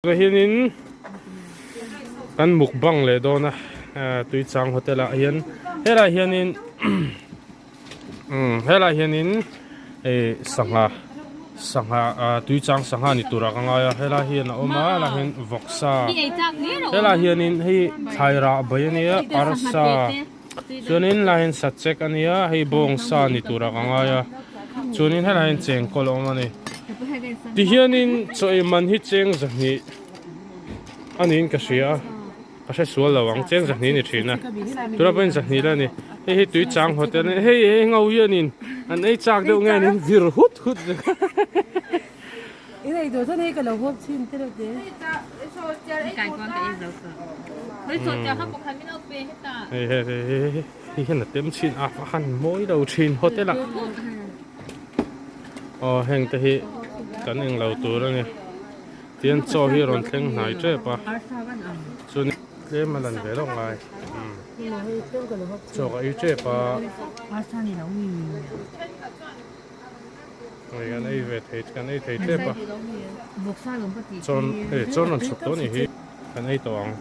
cái hiền kan mukbang le do na Tuichang hotel a hian hela hianin hela hianin sangha Tuichang sangha ni tura ka nga ya hela hian oma la hin voksa hela hianin hi thaira bayania arsa chuanin la hin satchek ania hei bong sa ni tura ka nga ya chuanin hela hin cheng kol oma ni ti hianin choi man hi cheng zahni anin ka sia kasai sual lawang cheng zahni ni thina tura pen zahni la ni hei Tuichang hotel ni hei ngau hianin an ei chak deuh nge nin vir hut này đồ thân hay cả là hộp xin thế được thế cái con cái dấu cửa với số cho hấp bọc hành bên OP hết ta thì hiện là tiêm xin hẳn mỗi đầu xin hốt thế là hàng thì cái này lâu tuổi rồi nè tiền cho hi rồi tiếng này chơi pa cho nên mà lần về đâu ngay cho cái chơi pa cái này về thấy cái này thấy chơi pa chọn chọn làm sụp tối này cái này toang